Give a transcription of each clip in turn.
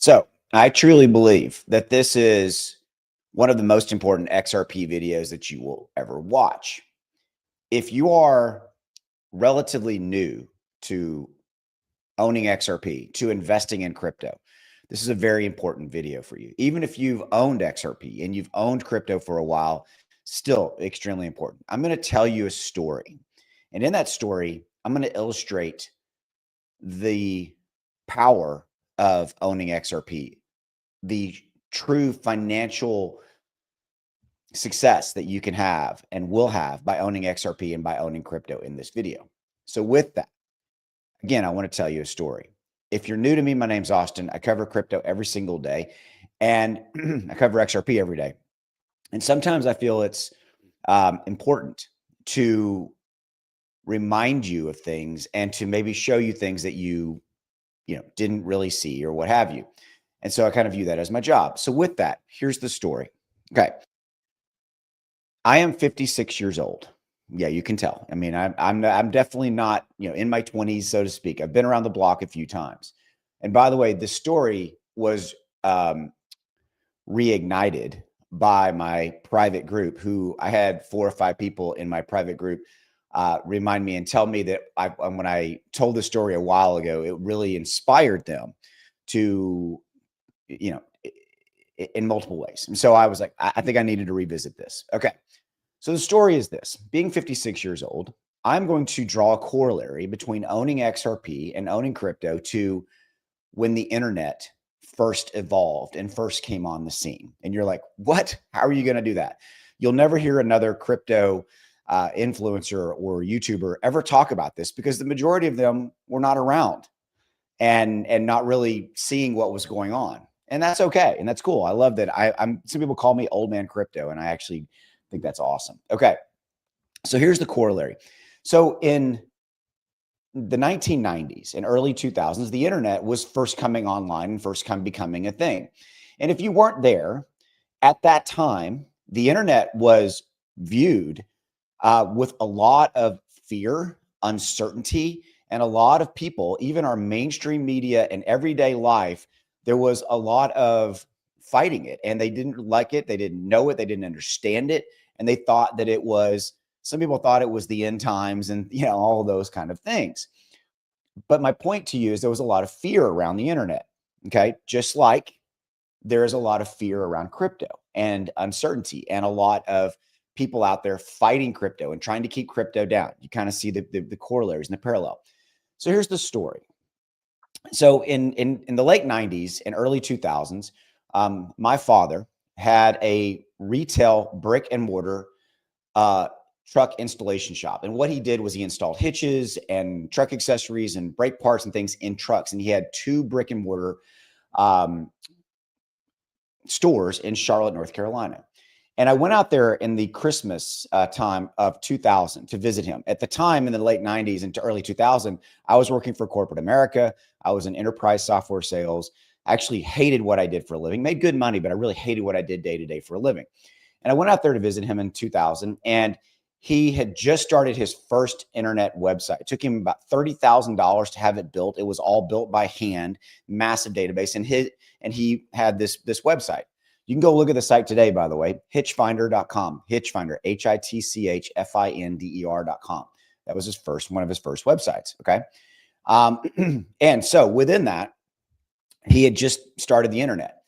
So I truly believe that this is one of the most important XRP videos that you will ever watch. If you are relatively new to owning XRP, to investing in crypto, this is a very important video for you. Even if you've owned XRP and you've owned crypto for a while, still extremely important. I'm going to tell you a story. And in that story, I'm going to illustrate the power of owning XRP, the true financial success that you can have and will have by owning XRP and by owning crypto in this video. So with that, again, I want to tell you a story. If you're new to me, my name's Austin. I cover crypto every single day and I cover XRP every day. And sometimes I feel it's important to remind you of things and to maybe show you things that you didn't really see or what have you. And so I kind of view that as my job. So with that, here's the story. Okay. I am 56 years old. Yeah, you can tell. I mean, I'm definitely not, in my 20s, so to speak. I've been around the block a few times. And by the way, the story was reignited by my private group, who I had 4 or 5 people in my private group remind me and tell me that when I told the story a while ago, it really inspired them to, in multiple ways. And so I was like, I think I needed to revisit this. Okay. So the story is this: being 56 years old, I'm going to draw a corollary between owning XRP and owning crypto to when the internet first evolved and first came on the scene. And you're like, what? How are you going to do that? You'll never hear another crypto influencer or YouTuber ever talk about this because the majority of them were not around and not really seeing what was going on. And that's okay. And that's cool. I love that. Some people call me old man crypto, and I actually think that's awesome. Okay. So here's the corollary. So in the 1990s and early 2000s, the internet was first coming online and first becoming a thing. And if you weren't there at that time, the internet was viewed with a lot of fear, uncertainty, and a lot of people, even our mainstream media and everyday life, there was a lot of fighting it, and they didn't like it. They didn't know it. They didn't understand it. And they thought that some people thought it was the end times and, all of those kind of things. But my point to you is there was a lot of fear around the internet. Okay. Just like there is a lot of fear around crypto and uncertainty and a lot of people out there fighting crypto and trying to keep crypto down. You kind of see the corollaries and the parallel. So here's the story. So in the late 90s and early 2000s, my father had a retail brick and mortar truck installation shop. And what he did was he installed hitches and truck accessories and brake parts and things in trucks. And he had 2 brick and mortar stores in Charlotte, North Carolina. And I went out there in the Christmas time of 2000 to visit him. At the time in the late 90s into early 2000, I was working for corporate America. I was in enterprise software sales. I actually hated what I did for a living, made good money, but I really hated what I did day to day for a living. And I went out there to visit him in 2000, and he had just started his first internet website. It took him about $30,000 to have it built. It was all built by hand, massive database, and he had this website. You can go look at the site today, by the way, hitchfinder.com, Hitchfinder, HITCHFINDER.com. That was one of his first websites. Okay. And so within that, he had just started the internet,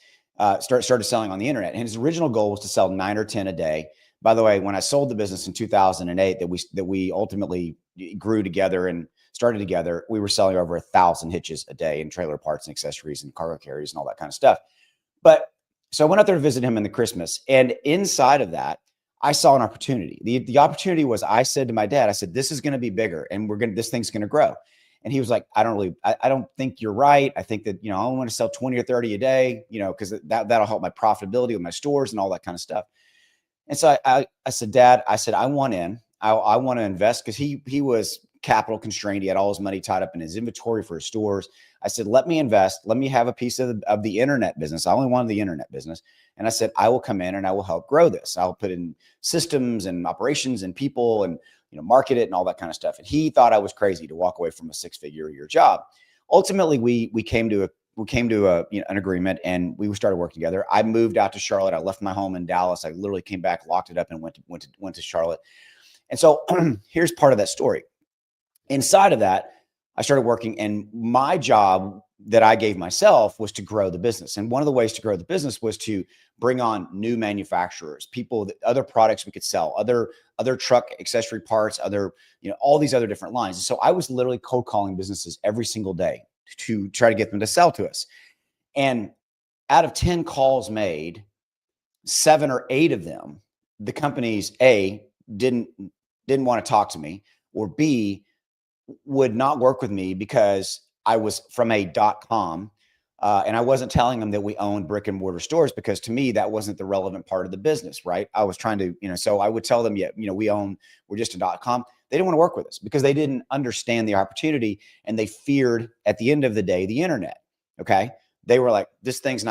started selling on the internet. And his original goal was to sell 9 or 10 a day. By the way, when I sold the business in 2008, that we ultimately grew together and started together, we were selling over 1,000 hitches a day and trailer parts and accessories and cargo carriers and all that kind of stuff. But so I went out there to visit him in the Christmas, and inside of that, I saw an opportunity. The opportunity was, I said to my dad, I said, this is going to be bigger and this thing's going to grow. And he was like, I don't think you're right. I think that, I only want to sell 20 or 30 a day, because that'll help my profitability with my stores and all that kind of stuff. And so I said, Dad, I want in. I want to invest, because he was capital constrained. He had all his money tied up in his inventory for his stores. I said, let me invest. Let me have a piece of the internet business. I only wanted the internet business. And I said, I will come in and I will help grow this. I'll put in systems and operations and people and, market it and all that kind of stuff. And he thought I was crazy to walk away from a 6-figure a year job. Ultimately, we came to we came to an agreement, and we started working together. I moved out to Charlotte. I left my home in Dallas. I literally came back, locked it up, and went to Charlotte. And so here's part of that story. Inside of that, I started working, and my job that I gave myself was to grow the business. And one of the ways to grow the business was to bring on new manufacturers, people, other products we could sell, other truck accessory parts, all these other different lines. And so I was literally cold calling businesses every single day to try to get them to sell to us. And out of 10 calls made, 7 or 8 of them, the companies didn't want to talk to me, or B, would not work with me because I was from a .com, and I wasn't telling them that we owned brick and mortar stores, because to me that wasn't the relevant part of the business, right? I was trying to, so I would tell them, we're just a .com. They didn't want to work with us because they didn't understand the opportunity, and they feared at the end of the day the internet. Okay, they were like, the internet's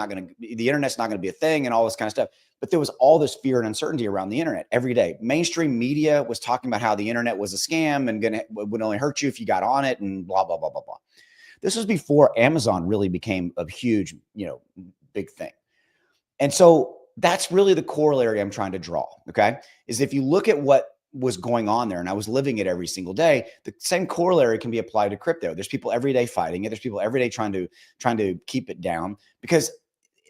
not going to be a thing, and all this kind of stuff. But there was all this fear and uncertainty around the internet every day. Mainstream media was talking about how the internet was a scam and would only hurt you if you got on it, and blah, blah, blah, blah, blah. This was before Amazon really became a huge, big thing. And so that's really the corollary I'm trying to draw. Okay. Is if you look at what was going on there, and I was living it every single day, the same corollary can be applied to crypto. There's people every day fighting it. There's people every day trying to keep it down, because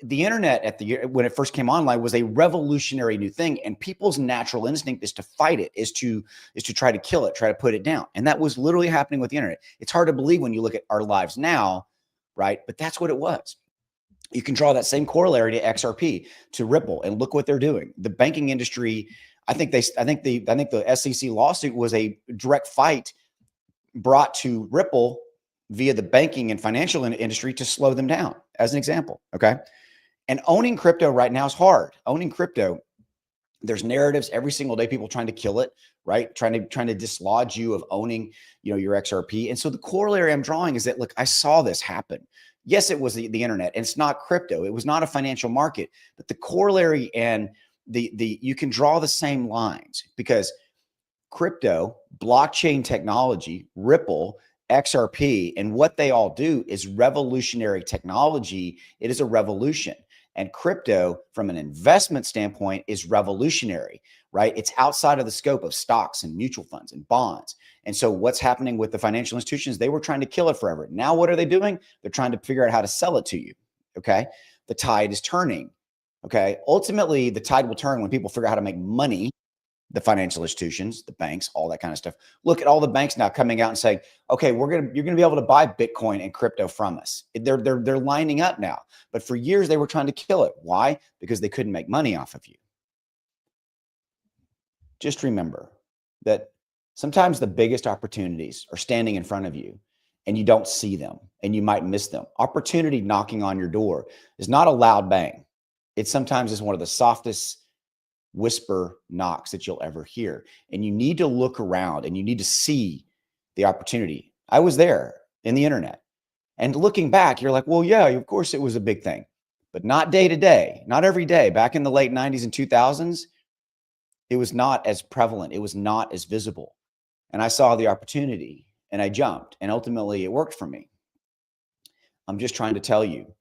the internet when it first came online was a revolutionary new thing, and people's natural instinct is to fight it, is to try to kill it, try to put it down. And that was literally happening with the internet. It's hard to believe when you look at our lives now, right? But that's what it was. You can draw that same corollary to XRP, to Ripple, and look what they're doing. The banking industry, I think the SEC lawsuit was a direct fight brought to Ripple via the banking and financial industry to slow them down, as an example. Okay. And owning crypto right now is hard. Owning crypto, there's narratives every single day, people trying to kill it, right? Trying to dislodge you of owning, your XRP. And so the corollary I'm drawing is that, look, I saw this happen. Yes, it was the internet, and it's not crypto. It was not a financial market, but the corollary and you can draw the same lines, because crypto, blockchain technology, Ripple, XRP, and what they all do is revolutionary technology. It is a revolution. And crypto, from an investment standpoint, is revolutionary, right? It's outside of the scope of stocks and mutual funds and bonds. And so what's happening with the financial institutions? They were trying to kill it forever. Now, what are they doing? They're trying to figure out how to sell it to you. Okay. The tide is turning. Okay. Ultimately, the tide will turn when people figure out how to make money. The financial institutions, the banks, all that kind of stuff. Look at all the banks now coming out and saying, okay, you're going to be able to buy Bitcoin and crypto from us. They're lining up now. But for years they were trying to kill it. Why? Because they couldn't make money off of you. Just remember that sometimes the biggest opportunities are standing in front of you, and you don't see them, and you might miss them. Opportunity knocking on your door is not a loud bang. It sometimes is one of the softest whisper knocks that you'll ever hear. And you need to look around, and you need to see the opportunity. I was there in the internet, and looking back, you're like, well, yeah, of course it was a big thing, but not day to day, not every day. Back in the late 90s and 2000s, it was not as prevalent. It was not as visible. And I saw the opportunity, and I jumped, and ultimately it worked for me. I'm just trying to tell you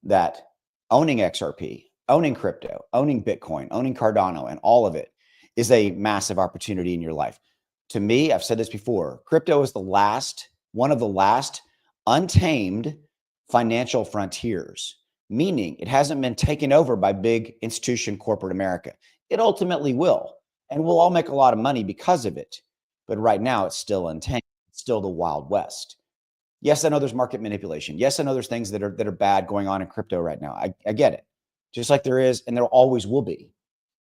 that owning XRP, owning crypto, owning Bitcoin, owning Cardano, and all of it is a massive opportunity in your life. To me, I've said this before, crypto is one of the last untamed financial frontiers, meaning it hasn't been taken over by big institution corporate America. It ultimately will, and we'll all make a lot of money because of it. But right now it's still untamed. It's still the Wild West. Yes, I know there's market manipulation. Yes, I know there's things that are bad going on in crypto right now. I get it. Just like there is, and there always will be.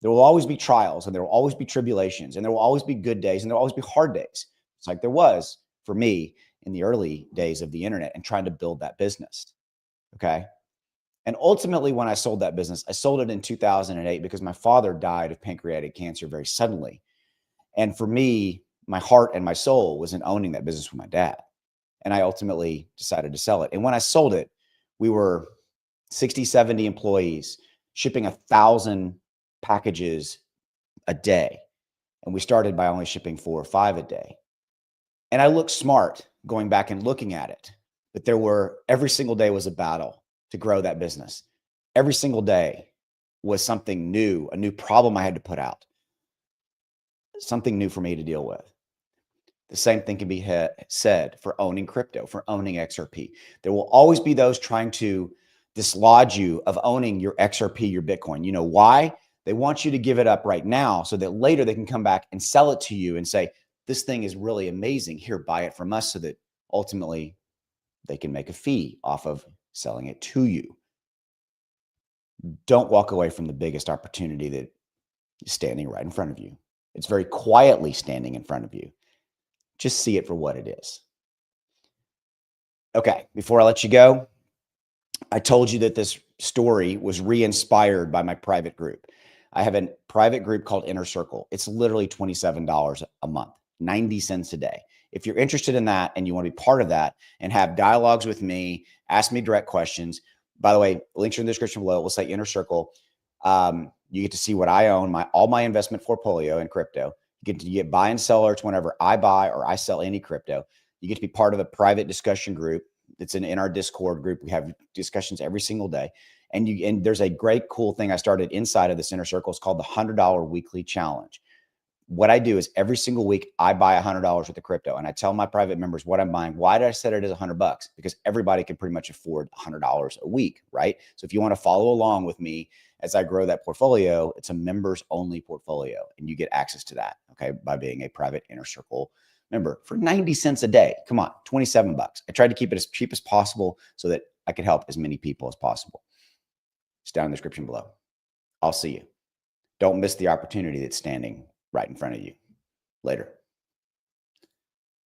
There will always be trials, and there will always be tribulations, and there will always be good days, and there will always be hard days. It's like there was for me in the early days of the internet and trying to build that business. Okay. And ultimately, when I sold that business, I sold it in 2008 because my father died of pancreatic cancer very suddenly. And for me, my heart and my soul was in owning that business with my dad. And I ultimately decided to sell it. And when I sold it, we were 60, 70 employees, shipping 1,000 packages a day. And we started by only shipping 4 or 5 a day. And I looked smart going back and looking at it, but every single day was a battle. to grow that business. Every single day was something new, a new problem I had to put out, something new for me to deal with. The same thing can be said for owning crypto, for owning XRP. There will always be those trying to dislodge you of owning your XRP, your Bitcoin. You know why? They want you to give it up right now so that later they can come back and sell it to you and say, this thing is really amazing. Here, buy it from us, so that ultimately they can make a fee off of selling it to you. Don't walk away from the biggest opportunity that is standing right in front of you. It's very quietly standing in front of you. Just see it for what it is. Okay, before I let you go, I told you that this story was re-inspired by my private group. I have a private group called Inner Circle. It's literally $27 a month, 90 cents a day. If you're interested in that and you want to be part of that and have dialogues with me, ask me direct questions. By the way, links are in the description below. We'll say Inner Circle. You get to see what I own, all my investment portfolio in crypto. You get buy and sell alerts whenever I buy or I sell any crypto. You get to be part of a private discussion group that's in our Discord group. We have discussions every single day. And there's a great, cool thing I started inside of this Inner Circle. It's called the $100 Weekly Challenge. What I do is every single week I buy $100 worth of crypto, and I tell my private members what I'm buying. Why did I set it as $100? Because everybody can pretty much afford $100 a week, right? So if you want to follow along with me as I grow that portfolio, it's a members only portfolio, and you get access to that, okay, by being a private Inner Circle member for 90 cents a day. Come on, 27 bucks. I tried to keep it as cheap as possible so that I could help as many people as possible. It's down in the description below. I'll see you. Don't miss the opportunity that's standing right in front of you. Later.